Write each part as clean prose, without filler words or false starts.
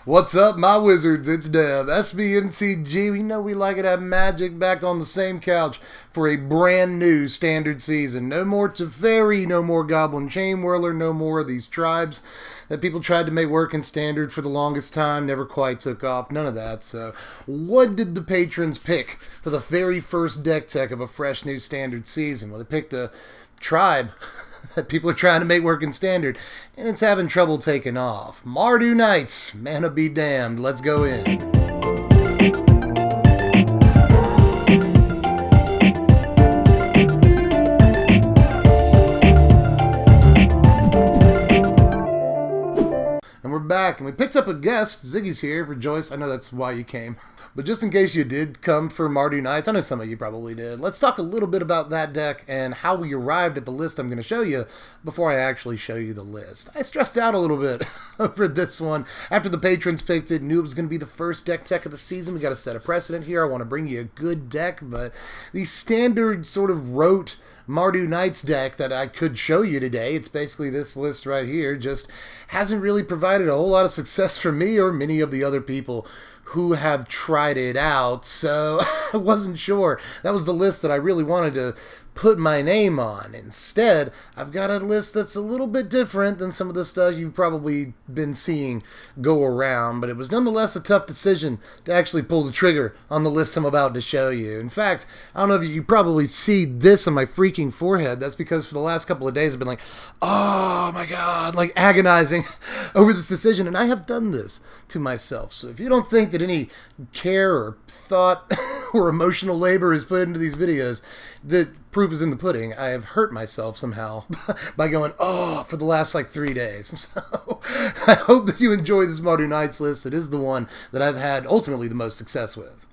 What's up, my wizards? It's Dev, Mtg. You know we like it to have Magic back on the same couch for a brand new standard season. No more Teferi, no more Goblin Chain Whirler, no more of these tribes that people tried to make work in standard for the longest time, never quite took off, none of that. So what did the patrons pick for the very first deck tech of a fresh new standard season? Well, they picked a tribe that people are trying to make work in standard, and it's having trouble taking off. Mardu Knights, mana be damned. Let's go in. And we're back, and we picked up a guest. Ziggy's here. Rejoice. I know that's why you came. But just in case you did come for Mardu Knights, I know some of you probably did, let's talk a little bit about that deck and how we arrived at the list I'm going to show you before I actually show you the list. I stressed out a little bit over this one. After the patrons picked it, knew it was going to be the first deck tech of the season. We got to set a precedent here. I want to bring you a good deck, but the standard sort of rote Mardu Knights deck that I could show you today, it's basically this list right here, just hasn't really provided a whole lot of success for me or many of the other people who have tried it out, so I wasn't sure. That was the list that I really wanted to put my name on. Instead, I've got a list that's a little bit different than some of the stuff you've probably been seeing go around, but it was nonetheless a tough decision to actually pull the trigger on the list I'm about to show you. In fact, I don't know if you probably see this on my freaking forehead. That's because for the last couple of days I've been like, oh my god, like agonizing over this decision, and I have done this to myself. So if you don't think that any care or thought or emotional labor is put into these videos, the proof is in the pudding. I have hurt myself somehow by going, oh, for the last like 3 days. So I hope that you enjoy this Mardu Knights list. It is the one that I've had ultimately the most success with.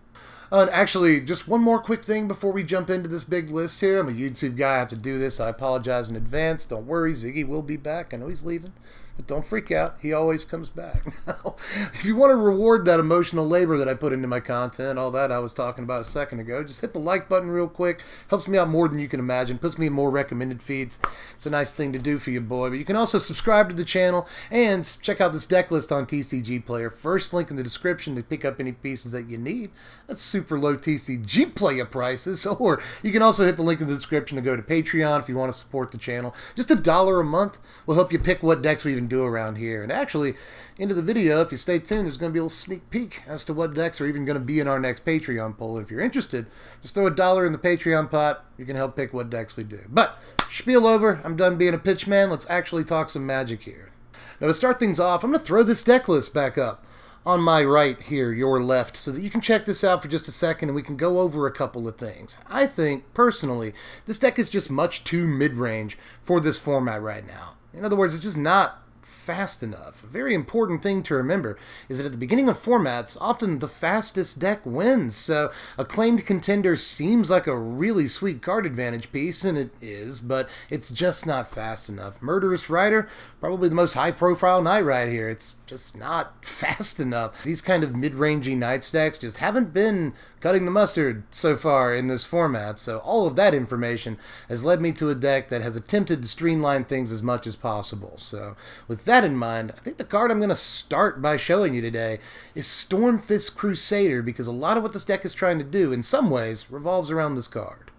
And actually, just one more quick thing before we jump into this big list here. I'm a YouTube guy. I have to do this. I apologize in advance. Don't worry. Ziggy will be back. I know he's leaving. But don't freak out. He always comes back. Now, if you want to reward that emotional labor that I put into my content, all that I was talking about a second ago, just hit the like button real quick. Helps me out more than you can imagine. Puts me in more recommended feeds. It's a nice thing to do for you, boy. But you can also subscribe to the channel and check out this deck list on TCG Player. First link in the description to pick up any pieces that you need. That's super low TCG Player prices. Or you can also hit the link in the description to go to Patreon if you want to support the channel. Just $1 a month will help you pick what decks we even do around here. And actually, into the video, if you stay tuned, there's going to be a little sneak peek as to what decks are even going to be in our next Patreon poll. And if you're interested, just throw $1 in the Patreon pot. You can help pick what decks we do. But, spiel over. I'm done being a pitch man. Let's actually talk some Magic here. Now, to start things off, I'm going to throw this deck list back up on my right here, your left, so that you can check this out for just a second and we can go over a couple of things. I think, personally, this deck is just much too mid-range for this format right now. In other words, it's just not fast enough. A very important thing to remember is that at the beginning of formats, often the fastest deck wins. So Acclaimed Contender seems like a really sweet card advantage piece, and it is, but it's just not fast enough. Murderous Rider, probably the most high-profile knight right here. It's just not fast enough. These kind of mid-rangey knight decks just haven't been cutting the mustard so far in this format, so all of that information has led me to a deck that has attempted to streamline things as much as possible. So with that in mind, I think the card I'm going to start by showing you today is Stormfist Crusader, because a lot of what this deck is trying to do, in some ways, revolves around this card.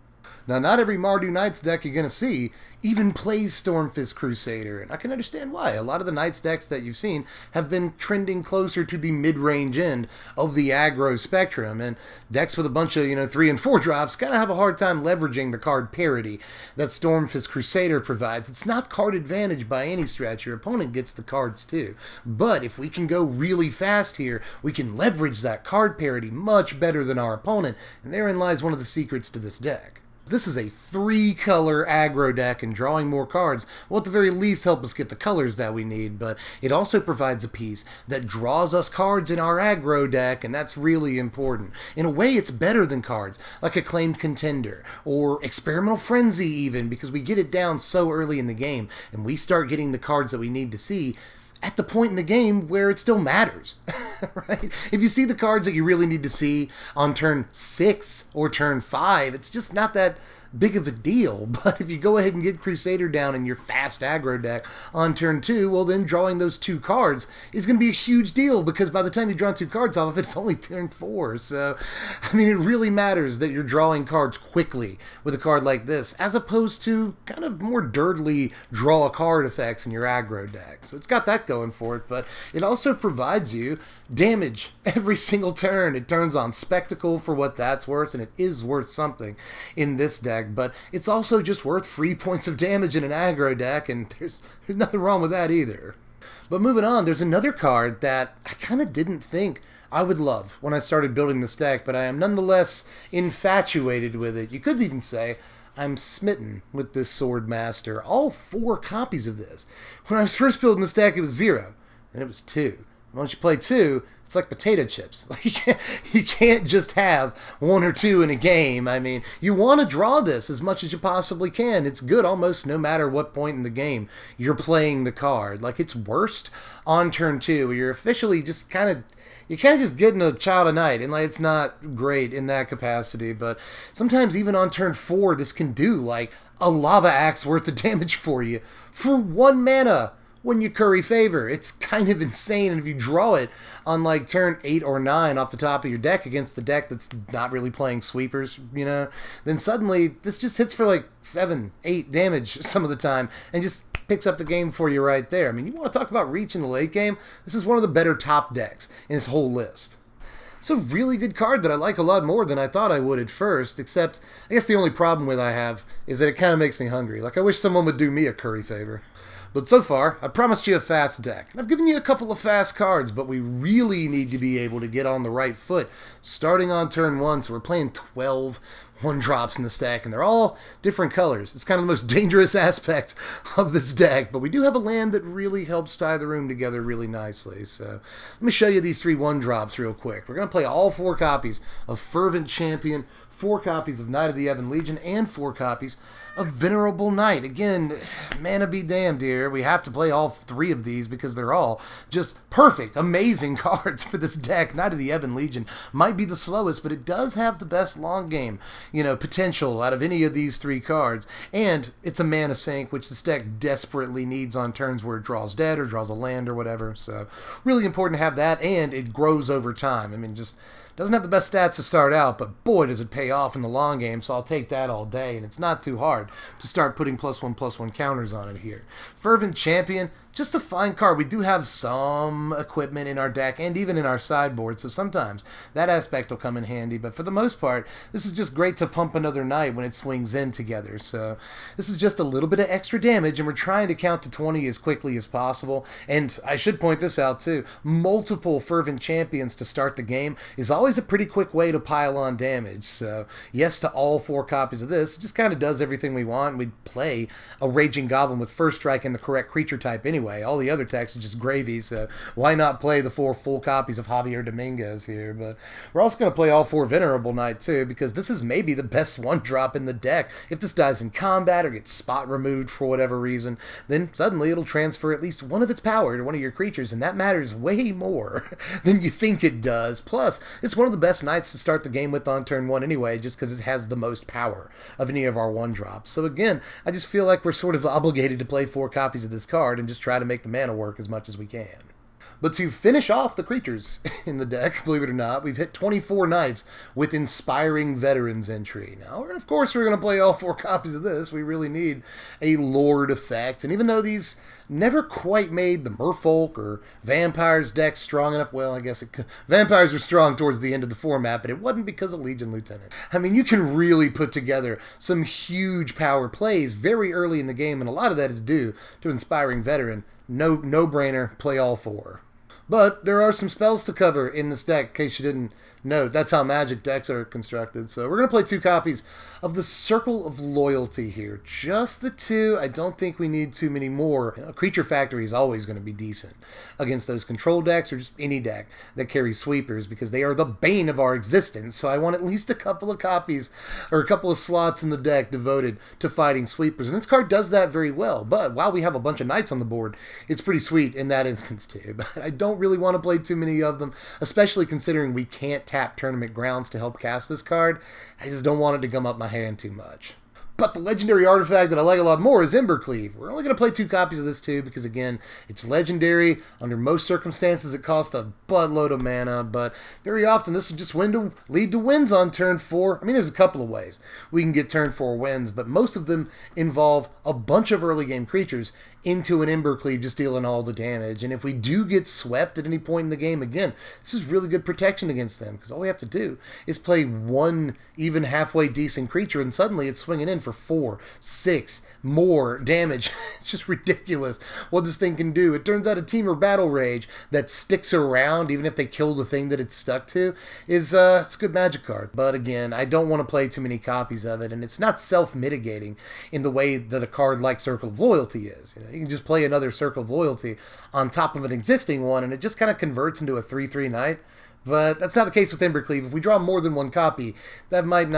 Now, not every Mardu Knights deck you're going to see even plays Stormfist Crusader, and I can understand why. A lot of the Knights decks that you've seen have been trending closer to the mid-range end of the aggro spectrum, and decks with a bunch of, 3 and 4 drops kind of have a hard time leveraging the card parity that Stormfist Crusader provides. It's not card advantage by any stretch. Your opponent gets the cards too. But if we can go really fast here, we can leverage that card parity much better than our opponent, and therein lies one of the secrets to this deck. This is a 3-color aggro deck, and drawing more cards will at the very least help us get the colors that we need, but it also provides a piece that draws us cards in our aggro deck, and that's really important. In a way, it's better than cards like Acclaimed Contender or Experimental Frenzy even, because we get it down so early in the game, and we start getting the cards that we need to see at the point in the game where it still matters, right? If you see the cards that you really need to see on turn 6 or turn 5, it's just not that big of a deal. But if you go ahead and get Crusader down in your fast aggro deck on turn 2, well then drawing those 2 cards is going to be a huge deal, because by the time you draw 2 cards off of it, it's only turn 4. So, I mean, it really matters that you're drawing cards quickly with a card like this, as opposed to kind of more dirtily draw a card effects in your aggro deck. So it's got that going for it, but it also provides you damage every single turn. It turns on Spectacle for what that's worth, and it is worth something in this deck, but it's also just worth free points of damage in an aggro deck, and there's nothing wrong with that either. But moving on, there's another card that I kind of didn't think I would love when I started building this deck, but I am nonetheless infatuated with it. You could even say I'm smitten with this Sword Master. All 4 copies of this. When I was first building this deck, it was 0, and it was 2. Once you play 2, it's like potato chips. You can't just have 1 or 2 in a game. I mean, you want to draw this as much as you possibly can. It's good almost no matter what point in the game you're playing the card. Like, it's worst on turn 2, where you're officially just kind of, you can't just get a Child of Night, and like, it's not great in that capacity, but sometimes even on turn 4, this can do like a Lava Axe worth of damage for you for 1 mana. When you curry favor. It's kind of insane, and if you draw it on like turn 8 or 9 off the top of your deck against the deck that's not really playing sweepers, you know, then suddenly this just hits for like 7, 8 damage some of the time, and just picks up the game for you right there. I mean, you want to talk about reach in the late game? This is one of the better top decks in this whole list. It's a really good card that I like a lot more than I thought I would at first, except I guess the only problem with I have is that it kind of makes me hungry. Like, I wish someone would do me a curry favor. But so far, I promised you a fast deck. And I've given you a couple of fast cards, but we really need to be able to get on the right foot starting on turn 1. So we're playing 12 1-drops in the stack, and they're all different colors. It's kind of the most dangerous aspect of this deck, but we do have a land that really helps tie the room together really nicely. So let me show you these 3 1-drops real quick. We're going to play all 4 copies of Fervent Champion, 4 copies of Knight of the Ebon Legion, and 4 copies of Venerable Knight. Again, mana be damned here. We have to play all 3 of these because they're all just perfect, amazing cards for this deck. Knight of the Ebon Legion might be the slowest, but it does have the best long game, you know, potential out of any of these 3 cards. And it's a mana sink, which this deck desperately needs on turns where it draws dead or draws a land or whatever. So really important to have that, and it grows over time. I mean, just doesn't have the best stats to start out, but boy does it pay off in the long game, so I'll take that all day, and it's not too hard to start putting +1/+1 counters on it here. Fervent Champion, just a fine card. We do have some equipment in our deck and even in our sideboard, so sometimes that aspect will come in handy, but for the most part, this is just great to pump another knight when it swings in together. So this is just a little bit of extra damage, and we're trying to count to 20 as quickly as possible. And I should point this out too, multiple Fervent Champions to start the game is always a pretty quick way to pile on damage. So yes to all 4 copies of this. It just kind of does everything we want. We play a Raging Goblin with First Strike and the correct creature type anyway. All the other decks are just gravy, so why not play the 4 full copies of Javier Dominguez here? But we're also going to play all 4 Venerable Knight too, because this is maybe the best 1-drop in the deck. If this dies in combat or gets spot removed for whatever reason, then suddenly it'll transfer at least 1 of its power to one of your creatures, and that matters way more than you think it does. Plus, it's one of the best knights to start the game with on turn 1 anyway, just because it has the most power of any of our 1-drops. So again, I just feel like we're sort of obligated to play 4 copies of this card and just try to make the mana work as much as we can. But to finish off the creatures in the deck, believe it or not, we've hit 24 knights with Inspiring Veterans entry. Now, of course, we're going to play all 4 copies of this. We really need a Lord effect. And even though these never quite made the Merfolk or Vampires deck strong enough, well, I guess Vampires were strong towards the end of the format, but it wasn't because of Legion Lieutenant. I mean, you can really put together some huge power plays very early in the game, and a lot of that is due to Inspiring Veteran. No-brainer, play all 4. But there are some spells to cover in this deck, in case you didn't know. That's how Magic decks are constructed. So we're going to play 2 copies of the Circle of Loyalty here. Just the 2. I don't think we need too many more. You know, Creature Factory is always going to be decent against those control decks or just any deck that carries sweepers, because they are the bane of our existence. So I want at least a couple of copies or a couple of slots in the deck devoted to fighting sweepers. And this card does that very well. But while we have a bunch of knights on the board, it's pretty sweet in that instance too. But I don't really want to play too many of them, especially considering we can't tap Tournament Grounds to help cast this card. I just don't want it to gum up my hand too much. But the legendary artifact that I like a lot more is Berkley. We're only going to play 2 copies of this too because, again, it's legendary. Under most circumstances, it costs a buttload of mana, but very often this will just lead to wins on turn 4. I mean, there's a couple of ways we can get turn 4 wins, but most of them involve a bunch of early game creatures into an Berkley just dealing all the damage. And if we do get swept at any point in the game, again, this is really good protection against them because all we have to do is play one even halfway decent creature and suddenly it's swinging in for 4, 6 more damage. It's just ridiculous what this thing can do. It turns out a Temur Battle Rage that sticks around even if they kill the thing that it's stuck to is it's a good magic card. But again, I don't want to play too many copies of it, and it's not self-mitigating in the way that a card like Circle of Loyalty is. You can just play another Circle of Loyalty on top of an existing one, and it just kind of converts into a 3/3 knight. But that's not the case with Embercleave. If we draw more than one copy, that might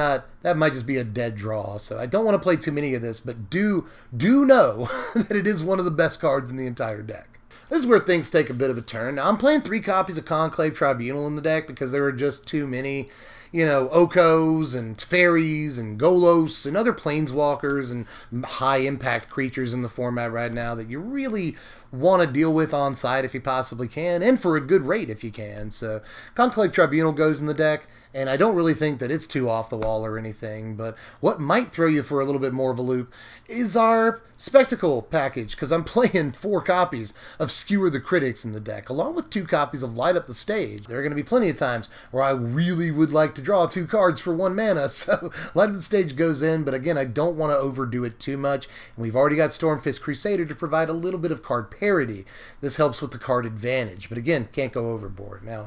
just be a dead draw. So I don't want to play too many of this, but do know that it is one of the best cards in the entire deck. This is where things take a bit of a turn. Now, I'm playing 3 copies of Conclave Tribunal in the deck because there are just too many, Okos and Fairies and Golos and other Planeswalkers and high-impact creatures in the format right now that you really want to deal with on side if you possibly can, and for a good rate if you can. So Conclave Tribunal goes in the deck, and I don't really think that it's too off the wall or anything, but what might throw you for a little bit more of a loop is our Spectacle package, because I'm playing 4 copies of Skewer the Critics in the deck, along with 2 copies of Light Up the Stage. There are going to be plenty of times where I really would like to draw 2 cards for 1 mana, so Light Up the Stage goes in, but again, I don't want to overdo it too much, and we've already got Stormfist Crusader to provide a little bit of card parity. This helps with the card advantage, but again, can't go overboard. Now,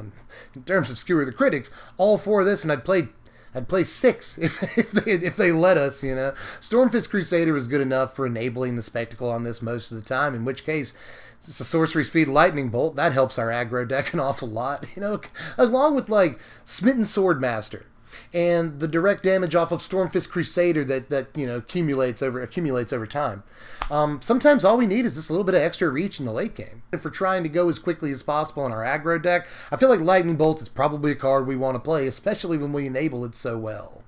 in terms of Skewer the Critics, all 4 of this, and I'd play 6 if they let us, Stormfist Crusader is good enough for enabling the Spectacle on this most of the time, in which case, just a sorcery speed lightning bolt, that helps our aggro deck an awful lot, along with, Smitten Swordmaster. And the direct damage off of Stormfist Crusader that accumulates over time. Sometimes all we need is just a little bit of extra reach in the late game. If we're trying to go as quickly as possible in our aggro deck, I feel like Lightning Bolt is probably a card we want to play, especially when we enable it so well.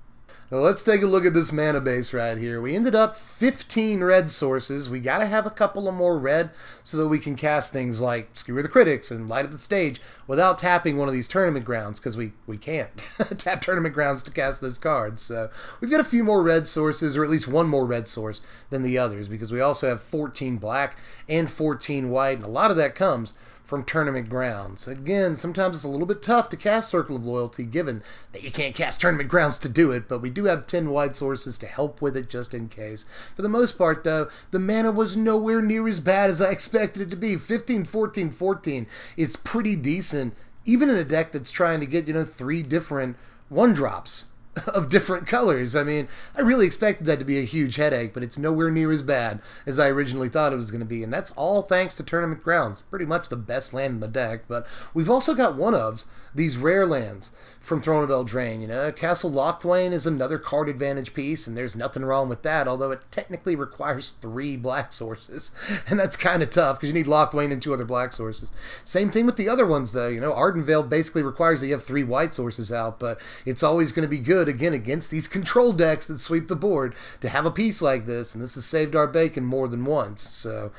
Now let's take a look at this mana base right here. We ended up 15 red sources. We got to have a couple of more red so that we can cast things like Skewer the Critics and Light Up the Stage without tapping one of these Tournament Grounds, because we can't tap Tournament Grounds to cast those cards. So we've got a few more red sources, or at least one more red source than the others, because we also have 14 black and 14 white, and a lot of that comes from Tournament Grounds. Again, sometimes it's a little bit tough to cast Circle of Loyalty, given that you can't cast Tournament Grounds to do it, but we do have 10 white sources to help with it just in case. For the most part, though, the mana was nowhere near as bad as I expected it to be. 15, 14, 14 is pretty decent, even in a deck that's trying to get, 3 different 1-drops of different colors. I mean, I really expected that to be a huge headache, but it's nowhere near as bad as I originally thought it was going to be, and that's all thanks to Tournament Grounds. Pretty much the best land in the deck, but we've also got one of these rare lands from Throne of Eldraine. Castle Locthwain is another card advantage piece, and there's nothing wrong with that, although it technically requires 3 black sources, and that's kind of tough, because you need Locthwain and 2 other black sources. Same thing with the other ones, though. Ardenvale basically requires that you have 3 white sources out, but it's always going to be good, again, against these control decks that sweep the board, to have a piece like this, and this has saved our bacon more than once, so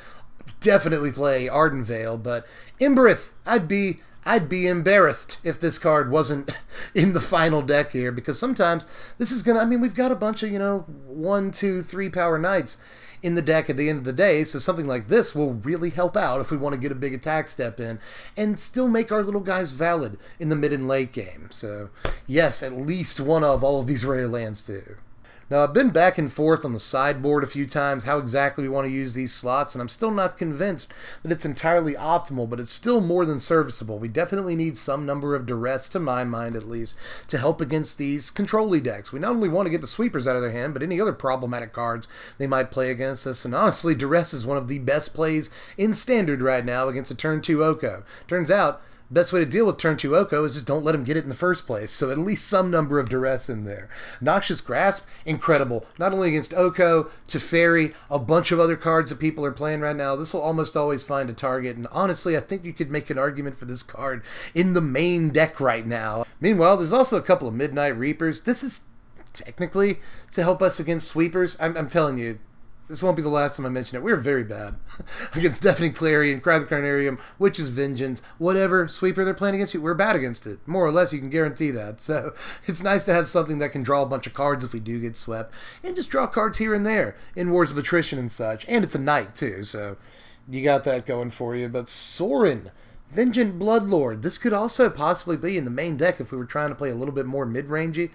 definitely play Ardenvale. But Embereth, I'd be embarrassed if this card wasn't in the final deck here, because sometimes this is gonna, we've got a bunch of, 1, 2, 3 power knights in the deck at the end of the day, so something like this will really help out if we want to get a big attack step in and still make our little guys valid in the mid and late game. So yes, at least one of all of these rare lands too. Now, I've been back and forth on the sideboard a few times how exactly we want to use these slots, and I'm still not convinced that it's entirely optimal, but it's still more than serviceable. We definitely need some number of duress, to my mind at least, to help against these control-y decks. We not only want to get the sweepers out of their hand, but any other problematic cards they might play against us, and honestly, duress is one of the best plays in Standard right now against a turn 2 Oko. Turns out, best way to deal with turn 2 Oko is just don't let him get it in the first place, so at least some number of duress in there. Noxious Grasp, incredible. Not only against Oko, Teferi, a bunch of other cards that people are playing right now. This will almost always find a target, and honestly, I think you could make an argument for this card in the main deck right now. Meanwhile, there's also a couple of Midnight Reapers. This is technically to help us against sweepers. I'm telling you, this won't be the last time I mention it. We're very bad against Deafening Clarion, Cry the Carnarium, Witch's Vengeance, whatever sweeper they're playing against you. We're bad against it. More or less, you can guarantee that. So it's nice to have something that can draw a bunch of cards if we do get swept, and just draw cards here and there in Wars of Attrition and such. And it's a knight, too, so you got that going for you. But Sorin, Vengeant Bloodlord. This could also possibly be in the main deck if we were trying to play a little bit more mid-rangey.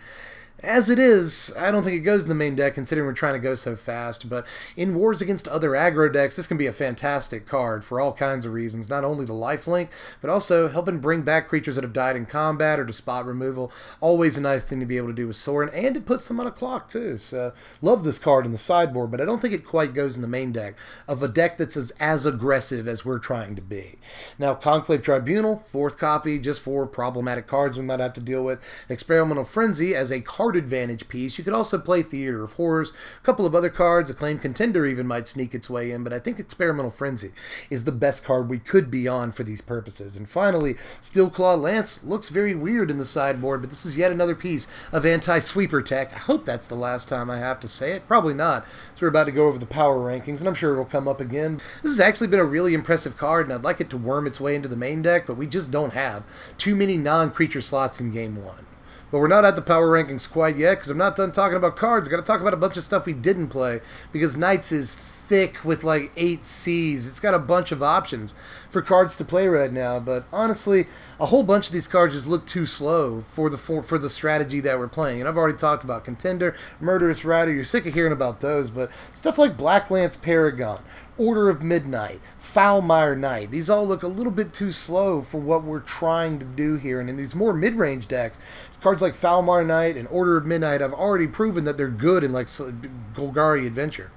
As it is, I don't think it goes in the main deck considering we're trying to go so fast, but in wars against other aggro decks, this can be a fantastic card for all kinds of reasons, not only the lifelink, but also helping bring back creatures that have died in combat or to spot removal. Always a nice thing to be able to do with Sorin, and it puts them on a clock too, so love this card in the sideboard, but I don't think it quite goes in the main deck of a deck that's as aggressive as we're trying to be. Now, Conclave Tribunal, 4th copy, just for problematic cards we might have to deal with. Experimental Frenzy as a card advantage piece. You could also play Theater of Horrors. A couple of other cards, Acclaimed Contender even might sneak its way in, but I think Experimental Frenzy is the best card we could be on for these purposes. And finally, Steelclaw Lance looks very weird in the sideboard, but this is yet another piece of anti-sweeper tech. I hope that's the last time I have to say it. Probably not. So we're about to go over the power rankings, and I'm sure it'll come up again. This has actually been a really impressive card, and I'd like it to worm its way into the main deck, but we just don't have too many non-creature slots in Game 1. But we're not at the power rankings quite yet, because I'm not done talking about cards. I've got to talk about a bunch of stuff we didn't play, because Knights is thick with like 8 Cs. It's got a bunch of options for cards to play right now, but honestly, a whole bunch of these cards just look too slow for the strategy that we're playing. And I've already talked about Contender, Murderous Rider. You're sick of hearing about those, but stuff like Black Lance Paragon, Order of Midnight, Foulmire Knight, these all look a little bit too slow for what we're trying to do here. And in these more mid-range decks, cards like Foulmire Knight and Order of Midnight, I've already proven that they're good in like Golgari Adventure.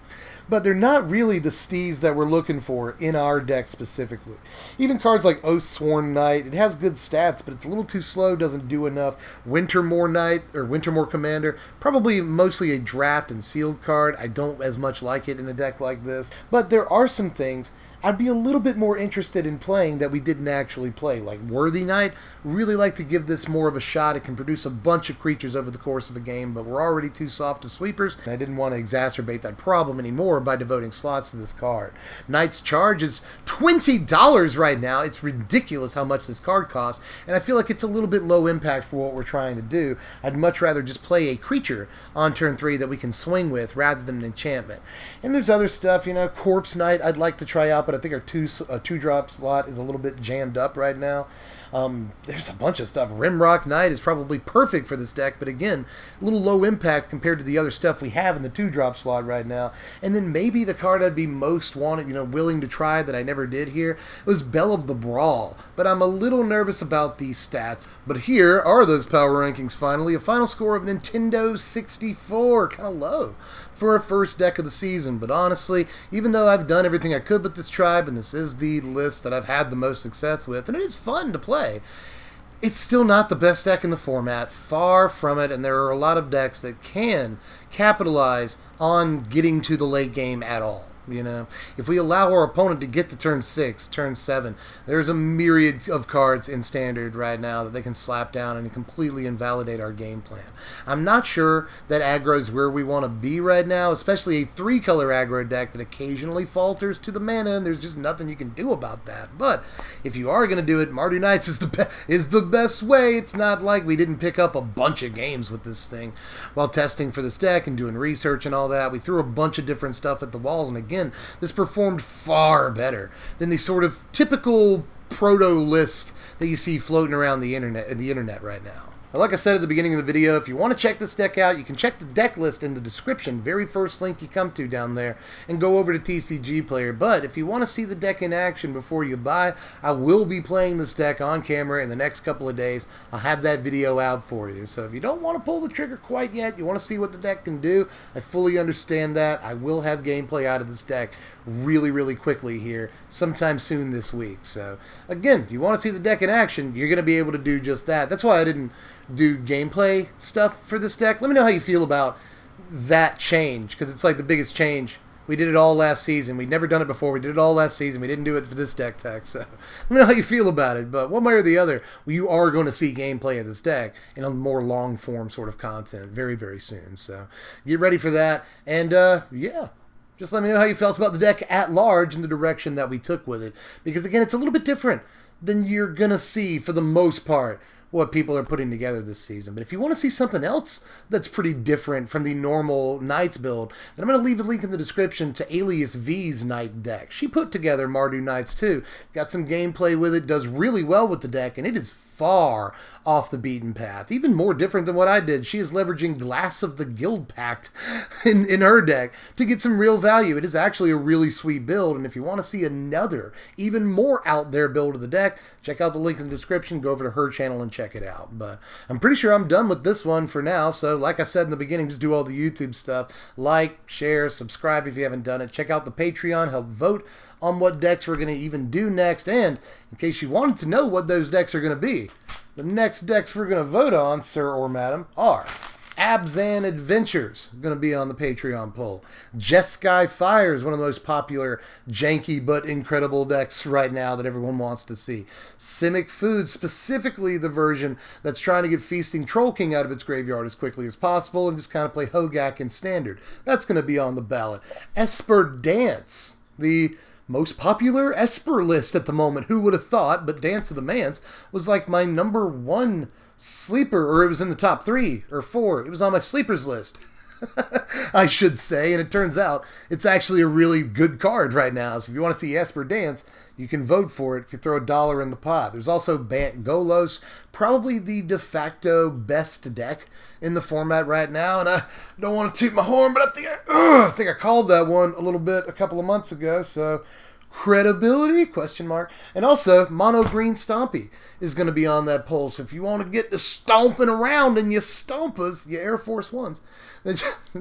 But they're not really the steez that we're looking for in our deck specifically. Even cards like Oathsworn Knight, it has good stats, but it's a little too slow, doesn't do enough. Wintermoor Knight, or Wintermoor Commander, probably mostly a draft and sealed card. I don't as much like it in a deck like this. But there are some things I'd be a little bit more interested in playing that we didn't actually play, like Worthy Knight. Really like to give this more of a shot. It can produce a bunch of creatures over the course of a game, but we're already too soft to sweepers, and I didn't want to exacerbate that problem anymore by devoting slots to this card. Knight's Charge is $20 right now. It's ridiculous how much this card costs, and I feel like it's a little bit low impact for what we're trying to do. I'd much rather just play a creature on turn 3 that we can swing with rather than an enchantment. And there's other stuff, you know, Corpse Knight I'd like to try out, but I think our 2-drop slot is a little bit jammed up right now. There's a bunch of stuff. Rimrock Knight is probably perfect for this deck, but again, a little low impact compared to the other stuff we have in the 2-drop slot right now. And then maybe the card I'd be most willing to try that I never did here was Bell of the Brawl, but I'm a little nervous about these stats. But here are those power rankings finally. A final score of Nintendo 64, kind of low for a first deck of the season, but honestly, even though I've done everything I could with this tribe, and this is the list that I've had the most success with, and it is fun to play, it's still not the best deck in the format, far from it, and there are a lot of decks that can capitalize on getting to the late game at all. You know, if we allow our opponent to get to turn 6, turn 7, there's a myriad of cards in Standard right now that they can slap down and completely invalidate our game plan. I'm not sure that aggro is where we want to be right now, especially a 3-color aggro deck that occasionally falters to the mana, and there's just nothing you can do about that. But if you are going to do it, Mardu Knights is the best way. It's not like we didn't pick up a bunch of games with this thing while testing for this deck and doing research and all that. We threw a bunch of different stuff at the wall, and again, this performed far better than the sort of typical proto list that you see floating around the internet right now. Now, like I said at the beginning of the video, if you want to check this deck out, you can check the deck list in the description, very first link you come to down there, and go over to TCG Player. But if you want to see the deck in action before you buy, I will be playing this deck on camera in the next couple of days. I'll have that video out for you. So if you don't want to pull the trigger quite yet, you want to see what the deck can do, I fully understand that. I will have gameplay out of this deck really, really quickly here, sometime soon this week. So again, if you want to see the deck in action, you're going to be able to do just that. That's why I didn't do gameplay stuff for this deck. Let me know how you feel about that change, because it's like the biggest change We did it all last season. We'd never done it before. We did it all last season. We didn't do it for this deck tech. So let me know how you feel about it. But one way or the other, you are going to see gameplay of this deck in a more long form sort of content very, very soon. So get ready for that. And yeah. Just let me know how you felt about the deck at large and the direction that we took with it. Because again, it's a little bit different than you're going to see for the most part what people are putting together this season. But if you want to see something else that's pretty different from the normal Knights build, then I'm going to leave a link in the description to Alias V's Knight deck. She put together Mardu Knights too. Got some gameplay with it, does really well with the deck, and it is far off the beaten path. Even more different than what I did. She is leveraging Glass of the Guild Pact in her deck to get some real value. It is actually a really sweet build, and if you want to see another, even more out there build of the deck, check out the link in the description, go over to her channel and check it out. But I'm pretty sure I'm done with this one for now, so like I said in the beginning, just do all the YouTube stuff. Like, share, subscribe if you haven't done it. Check out the Patreon, help vote on what decks we're going to even do next, and in case you wanted to know what those decks are going to be, the next decks we're going to vote on, sir or madam, are Abzan Adventures, going to be on the Patreon poll. Jeskai Fire is one of the most popular, janky but incredible decks right now that everyone wants to see. Simic Food, specifically the version that's trying to get Feasting Troll King out of its graveyard as quickly as possible and just kind of play Hogak in Standard. That's going to be on the ballot. Esper Dance, the most popular Esper list at the moment. Who would have thought? But Dance of the Mans was like my #1 sleeper, or it was in the top 3 or 4. It was on my sleepers list, I should say, and it turns out it's actually a really good card right now. So if you want to see Esper Dance, you can vote for it if you throw $1 in the pot. There's also Bant Golos, probably the de facto best deck in the format right now, and I don't want to toot my horn, but I think I called that one a little bit a couple of months ago, so credibility, question mark. And also, Mono Green Stompy is going to be on that poll. So if you want to get to stomping around and you stompas, you Air Force Ones, then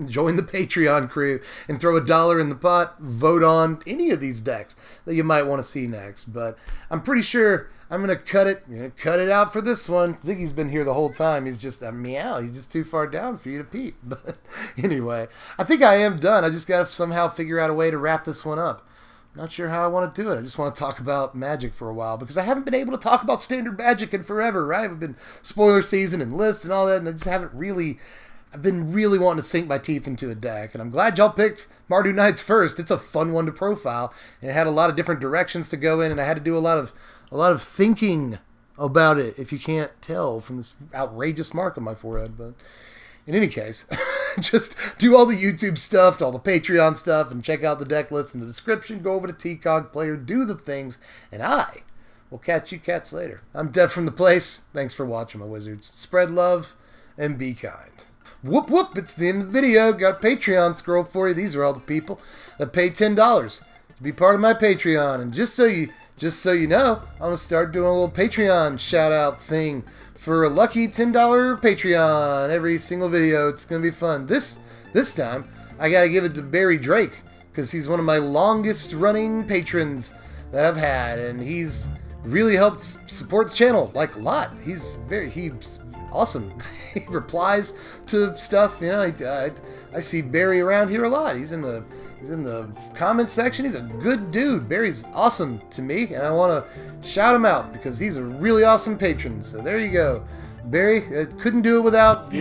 join the Patreon crew and throw $1 in the pot. Vote on any of these decks that you might want to see next. But I'm pretty sure I'm going to cut it out for this one. Ziggy's been here the whole time. He's just meow. He's just too far down for you to peep. But anyway, I think I am done. I just got to somehow figure out a way to wrap this one up. Not sure how I want to do it. I just want to talk about Magic for a while because I haven't been able to talk about Standard Magic in forever, right? I've been spoiler season and lists and all that, and I just haven't really... I've been really wanting to sink my teeth into a deck, and I'm glad y'all picked Mardu Knights first. It's a fun one to profile, and it had a lot of different directions to go in, and I had to do a lot of thinking about it, if you can't tell from this outrageous mark on my forehead. But in any case, just do all the YouTube stuff, all the Patreon stuff, and check out the deck list in the description. Go over to TCOG Player, do the things, and I will catch you cats later. I'm Dev from the place. Thanks for watching, my wizards. Spread love and be kind. Whoop whoop, it's the end of the video. Got a Patreon scroll for you. These are all the people that pay $10 to be part of my Patreon. And just so you know, I'm going to start doing a little Patreon shout out thing for a lucky $10 Patreon every single video. It's going to be fun. This time, I got to give it to Barry Drake because he's one of my longest running patrons that I've had, and he's really helped support the channel like a lot. He's awesome. He replies to stuff. You know, I see Barry around here a lot. He's in the comment section. He's a good dude. Barry's awesome to me, and I want to shout him out because he's a really awesome patron. So there you go, Barry. Couldn't do it without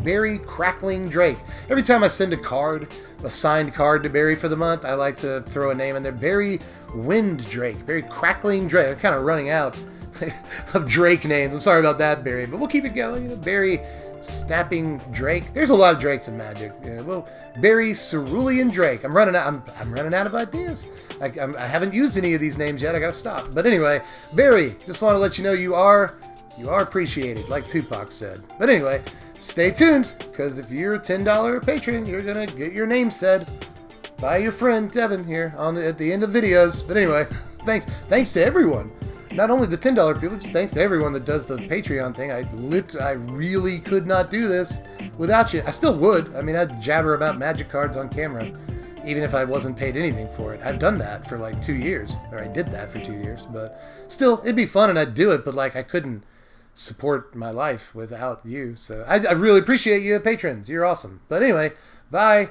Barry Crackling Drake. Every time I send a signed card to Barry for the month, I like to throw a name in there. Barry Wind Drake. Barry Crackling Drake. I'm kind of running out of Drake names. I'm sorry about that, Barry, but we'll keep it going. You know, Barry Snapping Drake. There's a lot of Drakes in Magic. Yeah, well, Barry Cerulean Drake. I'm running out of ideas. I haven't used any of these names yet. I gotta stop. But anyway, Barry, just want to let you know you are appreciated, like Tupac said. But anyway, stay tuned, because if you're a $10 patron, you're gonna get your name said by your friend Devin here at the end of videos. But anyway, thanks to everyone. Not only the $10 people, just thanks to everyone that does the Patreon thing. I really could not do this without you. I still would. I mean, I'd jabber about Magic cards on camera, even if I wasn't paid anything for it. I've done that for like 2 years, or I did that for 2 years, but still, it'd be fun and I'd do it, but like I couldn't support my life without you. So I really appreciate you patrons. You're awesome. But anyway, bye.